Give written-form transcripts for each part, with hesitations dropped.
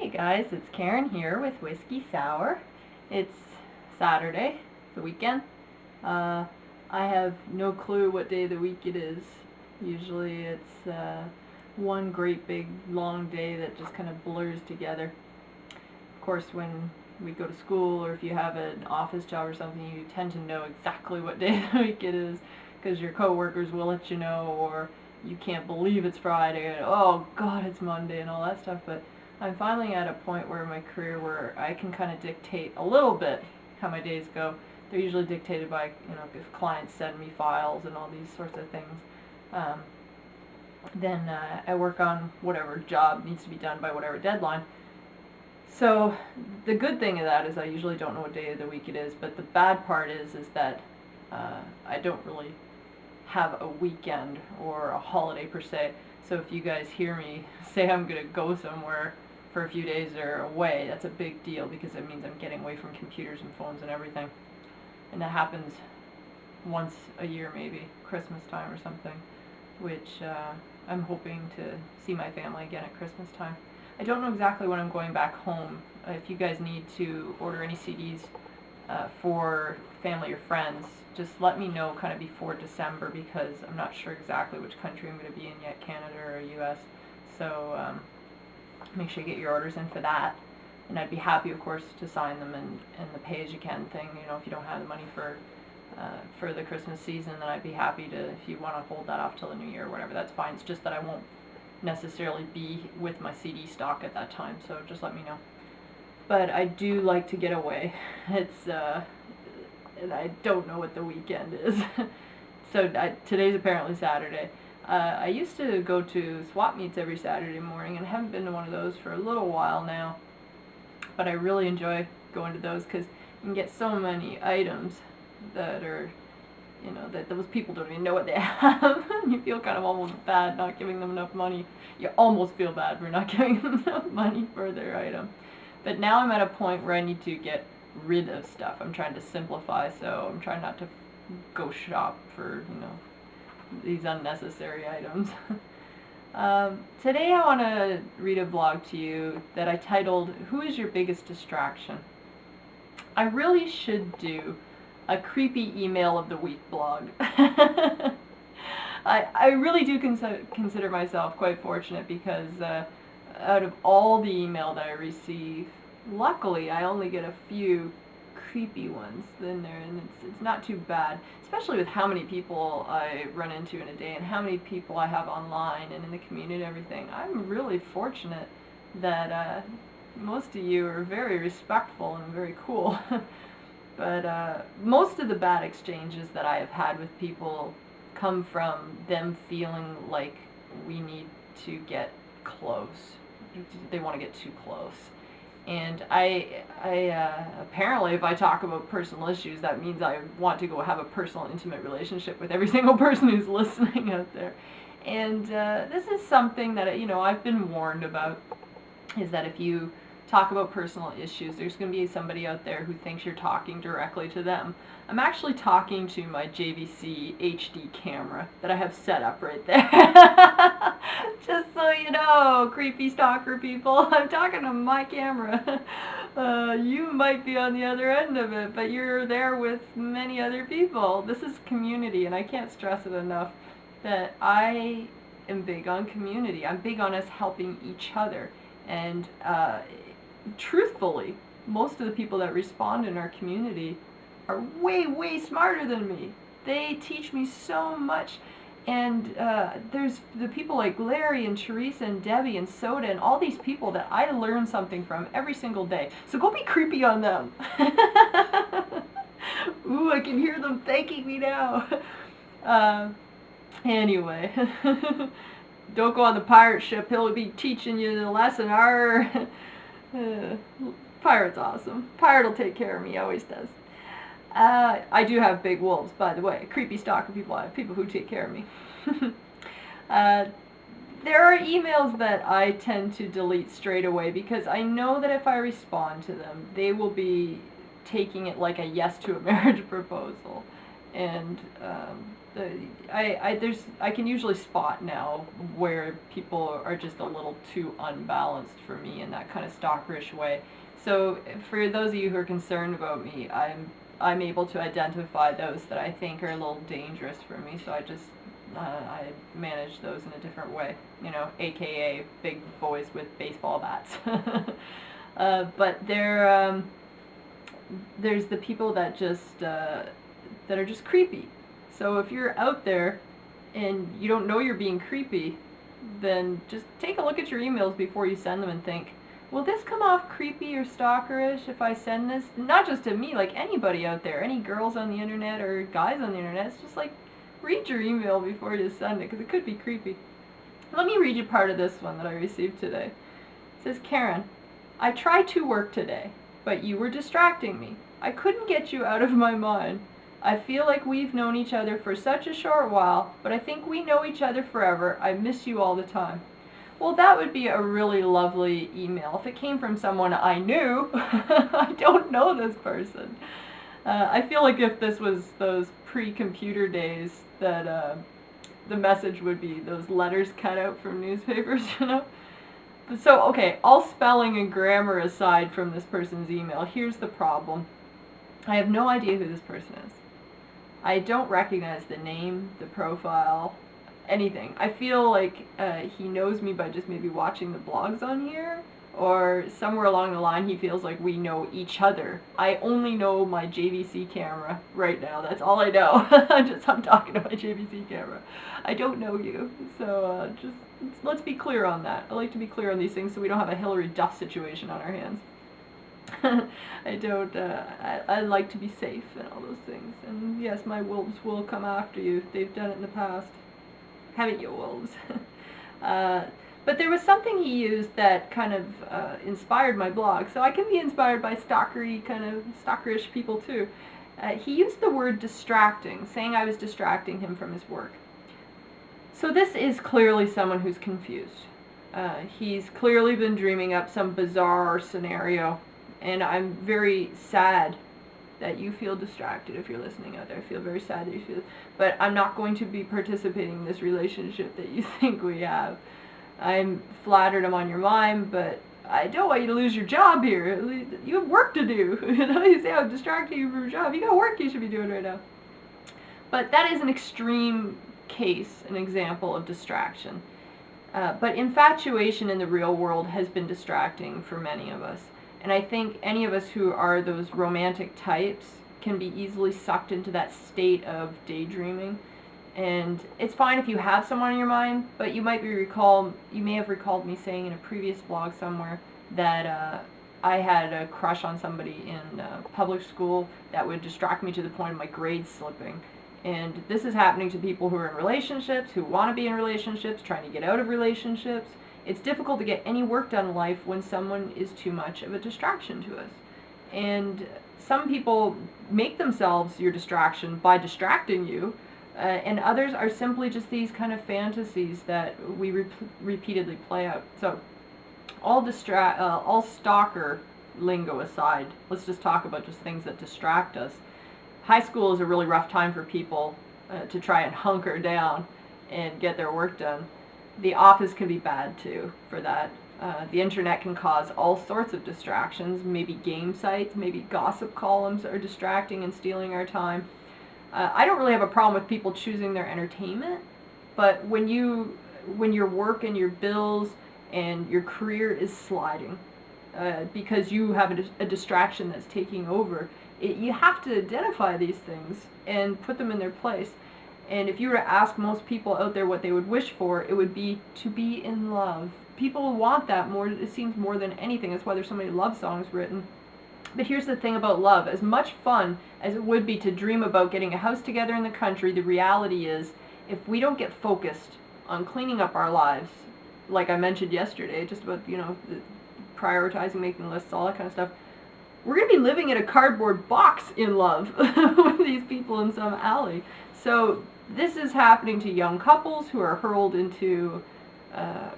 Hey guys, it's Karen here with Whiskey Sour. It's Saturday, the weekend. I have no clue what day of the week it is. Usually it's one great big long day that just kind of blurs together. Of course, when we go to school or if you have an office job or something, you tend to know exactly what day of the week it is because your coworkers will let you know, or you can't believe it's Friday and oh God, it's Monday and all that stuff. But I'm finally at a point where in my career where I can kind of dictate a little bit how my days go. They're usually dictated by, if clients send me files and all these sorts of things. Then I work on whatever job needs to be done by whatever deadline. So the good thing of that is I usually don't know what day of the week it is, but the bad part is that I don't really have a weekend or a holiday per se. So if you guys hear me say I'm going to go somewhere for a few days or away, that's a big deal because it means I'm getting away from computers and phones and everything. And that happens once a year, maybe Christmas time or something, which I'm hoping to see my family again at Christmas time. I don't know exactly when I'm going back home. If you guys need to order any CDs for family or friends, just let me know kind of before December because I'm not sure exactly which country I'm going to be in yet, Canada or US. So make sure you get your orders in for that. And I'd be happy, of course, to sign them in the pay-as-you-can thing. If you don't have the money for the Christmas season, then I'd be happy to, if you want to hold that off till the new year or whatever, that's fine. It's just that I won't necessarily be with my CD stock at that time, so just let me know. But I do like to get away. And I don't know what the weekend is. So today's apparently Saturday. I used to go to swap meets every Saturday morning, and I haven't been to one of those for a little while now. But I really enjoy going to those because you can get so many items that are, that those people don't even know what they have. You feel kind of almost bad not giving them enough money. You almost feel bad for not giving them enough money for their item. But now I'm at a point where I need to get rid of stuff. I'm trying to simplify, so I'm trying not to go shop for, these unnecessary items. Today I want to read a blog to you that I titled, Who is Your Biggest Distraction? I really should do a creepy email of the week blog. I really do consider myself quite fortunate because out of all the email that I receive, luckily I only get a few creepy ones in there, and it's not too bad, especially with how many people I run into in a day and how many people I have online and in the community and everything. I'm really fortunate that most of you are very respectful and very cool. But most of the bad exchanges that I have had with people come from them feeling like we need to get close. They want to get too close. And I apparently, if I talk about personal issues, that means I want to go have a personal, intimate relationship with every single person who's listening out there. And this is something that, I've been warned about, is that if you talk about personal issues, there's going to be somebody out there who thinks you're talking directly to them. I'm actually talking to my JVC HD camera that I have set up right there. Just so you know, creepy stalker people, I'm talking to my camera. You might be on the other end of it, but you're there with many other people. This is community, and I can't stress it enough that I am big on community. I'm big on us helping each other. And truthfully, most of the people that respond in our community are way, way smarter than me. They teach me so much. And there's the people like Larry and Teresa and Debbie and Soda and all these people that I learn something from every single day. So go be creepy on them. Ooh, I can hear them thanking me now. Anyway. Don't go on the pirate ship. He'll be teaching you the lesson. Pirate's awesome. Pirate will take care of me. Always does. I do have big wolves, by the way. Creepy stalker people. I have people who take care of me. There are emails that I tend to delete straight away because I know that if I respond to them, they will be taking it like a yes to a marriage proposal. And I can usually spot now where people are just a little too unbalanced for me in that kind of stalkerish way. So for those of you who are concerned about me, I'm able to identify those that I think are a little dangerous for me. So I manage those in a different way, AKA big boys with baseball bats. But there's the people that are just creepy. So if you're out there and you don't know you're being creepy, then just take a look at your emails before you send them and think, will this come off creepy or stalkerish if I send this? Not just to me, like anybody out there, any girls on the internet or guys on the internet. It's just like, read your email before you send it, because it could be creepy. Let me read you part of this one that I received today. It says, Karen, I tried to work today, but you were distracting me. I couldn't get you out of my mind. I feel like we've known each other for such a short while, but I think we know each other forever. I miss you all the time. Well, that would be a really lovely email if it came from someone I knew. I don't know this person. I feel like if this was those pre-computer days, that the message would be those letters cut out from newspapers, So, okay, all spelling and grammar aside from this person's email, here's the problem. I have no idea who this person is. I don't recognize the name, the profile, anything. I feel like he knows me by just maybe watching the blogs on here, or somewhere along the line he feels like we know each other. I only know my JVC camera right now. That's all I know. I'm talking to my JVC camera. I don't know you. So let's be clear on that. I like to be clear on these things so we don't have a Hillary Duff situation on our hands. I like to be safe and all those things. And yes, my wolves will come after you. They've done it in the past. Haven't you, wolves? But there was something he used that kind of inspired my blog. So I can be inspired by stalkerish people too. He used the word distracting, saying I was distracting him from his work. So this is clearly someone who's confused. He's clearly been dreaming up some bizarre scenario. And I'm very sad that you feel distracted if you're listening out there. I feel very sad that you feel, but I'm not going to be participating in this relationship that you think we have. I'm flattered I'm on your mind, but I don't want you to lose your job here. You have work to do. You say I'm distracting you from your job. You got work you should be doing right now. But that is an extreme case, an example of distraction. But infatuation in the real world has been distracting for many of us. And I think any of us who are those romantic types can be easily sucked into that state of daydreaming. And it's fine if you have someone in your mind, but you may have recalled me saying in a previous blog somewhere that I had a crush on somebody in public school that would distract me to the point of my grades slipping. And this is happening to people who are in relationships, who want to be in relationships, trying to get out of relationships. It's difficult to get any work done in life when someone is too much of a distraction to us. And some people make themselves your distraction by distracting you, and others are simply just these kind of fantasies that we repeatedly play out. So all stalker lingo aside, let's just talk about just things that distract us. High school is a really rough time for people to try and hunker down and get their work done. The office can be bad too for that. The internet can cause all sorts of distractions. Maybe game sites, maybe gossip columns are distracting and stealing our time. I don't really have a problem with people choosing their entertainment, but when your work and your bills and your career is sliding because you have a distraction that's taking over, you have to identify these things and put them in their place. And if you were to ask most people out there what they would wish for, it would be to be in love. People want that more, it seems, more than anything. That's why there's so many love songs written. But here's the thing about love. As much fun as it would be to dream about getting a house together in the country, the reality is, if we don't get focused on cleaning up our lives, like I mentioned yesterday, just about, prioritizing, making lists, all that kind of stuff, we're going to be living in a cardboard box in love with these people in some alley. So this is happening to young couples who are hurled into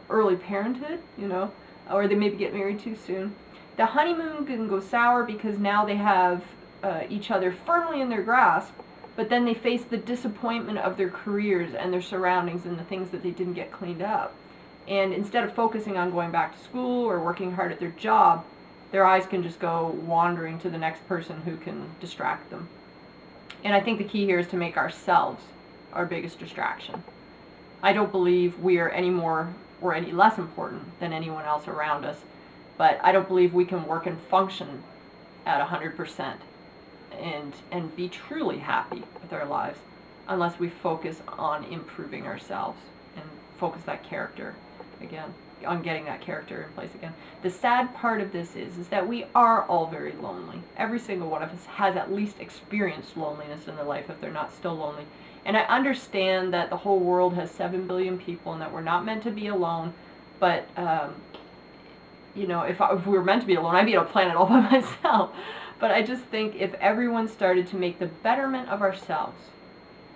early parenthood, or they maybe get married too soon. The honeymoon can go sour because now they have each other firmly in their grasp, but then they face the disappointment of their careers and their surroundings and the things that they didn't get cleaned up. And instead of focusing on going back to school or working hard at their job, their eyes can just go wandering to the next person who can distract them. And I think the key here is to make ourselves our biggest distraction. I don't believe we are any more or any less important than anyone else around us, but I don't believe we can work and function at 100% and be truly happy with our lives unless we focus on improving ourselves and focus that character again, on getting that character in place again. The sad part of this is that we are all very lonely. Every single one of us has at least experienced loneliness in their life if they're not still lonely. And I understand that the whole world has 7 billion people and that we're not meant to be alone, but you know, if we were meant to be alone, I'd be on a planet all by myself. But I just think if everyone started to make the betterment of ourselves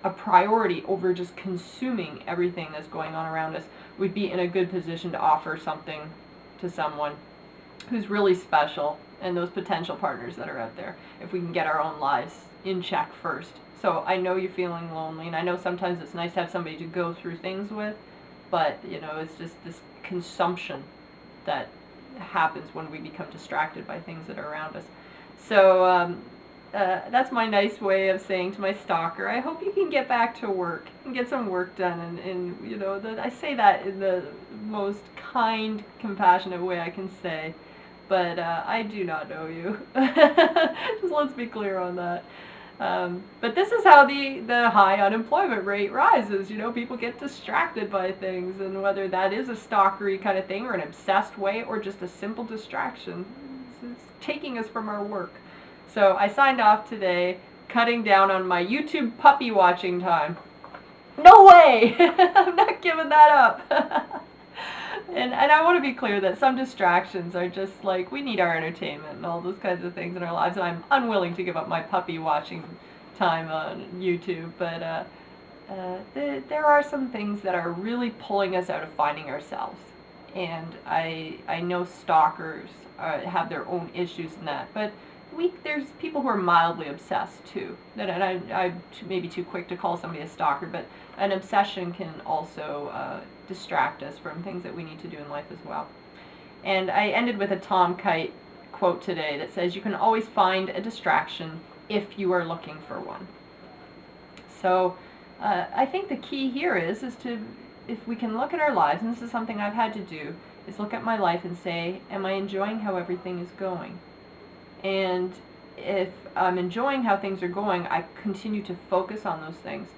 a priority over just consuming everything that's going on around us, we'd be in a good position to offer something to someone who's really special and those potential partners that are out there, if we can get our own lives in check first. So I know you're feeling lonely, and I know sometimes it's nice to have somebody to go through things with, but you know, it's just this consumption that happens when we become distracted by things that are around us. So that's my nice way of saying to my stalker, I hope you can get back to work and get some work done. And you know, I say that in the most kind, compassionate way I can say, but I do not know you. Just let's be clear on that. But this is how the high unemployment rate rises. You know, people get distracted by things, and whether that is a stalkery kind of thing or an obsessed way or just a simple distraction, it's taking us from our work. So I signed off today, cutting down on my YouTube puppy watching time. No way! I'm not giving that up. And I want to be clear that some distractions are just like, we need our entertainment and all those kinds of things in our lives, and I'm unwilling to give up my puppy watching time on YouTube, but there are some things that are really pulling us out of finding ourselves. And I know stalkers have their own issues in that, but there's people who are mildly obsessed too. And I may be too quick to call somebody a stalker, but an obsession can also distract us from things that we need to do in life as well. And I ended with a Tom Kite quote today that says, you can always find a distraction if you are looking for one. So I think the key here is to, if we can look at our lives, and this is something I've had to do, is look at my life and say, am I enjoying how everything is going? And if I'm enjoying how things are going, I continue to focus on those things.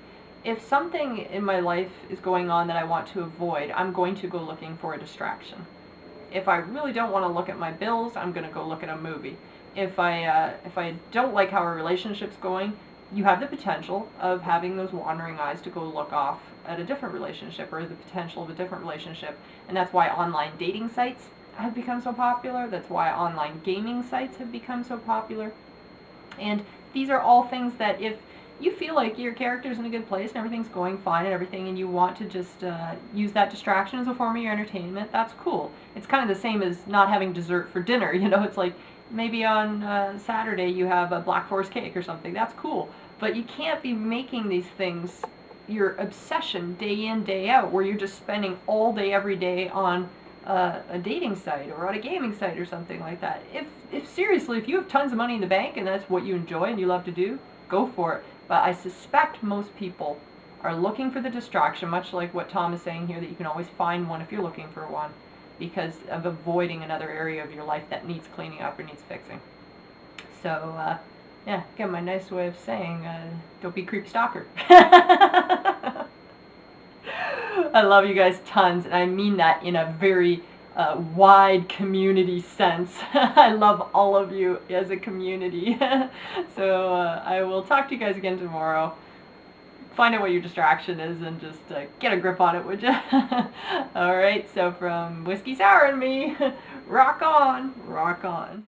If something in my life is going on that I want to avoid, I'm going to go looking for a distraction. If I really don't want to look at my bills, I'm going to go look at a movie. If I don't like how a relationship's going, you have the potential of having those wandering eyes to go look off at a different relationship or the potential of a different relationship. And that's why online dating sites have become so popular. That's why online gaming sites have become so popular. And these are all things that if you feel like your character's in a good place and everything's going fine and everything, and you want to just use that distraction as a form of your entertainment, that's cool. It's kind of the same as not having dessert for dinner. You know, it's like maybe on Saturday you have a Black Forest cake or something. That's cool. But you can't be making these things your obsession day in, day out, where you're just spending all day, every day on a dating site or on a gaming site or something like that. If seriously, if you have tons of money in the bank and that's what you enjoy and you love to do, go for it. But I suspect most people are looking for the distraction, much like what Tom is saying here, that you can always find one if you're looking for one, because of avoiding another area of your life that needs cleaning up or needs fixing. So, yeah, again, my nice way of saying, don't be a creepy stalker. I love you guys tons, and I mean that in a very wide community sense. I love all of you as a community. So I will talk to you guys again tomorrow. Find out what your distraction is and just get a grip on it, would you? All right, so from Whiskey Sour and me, rock on, rock on.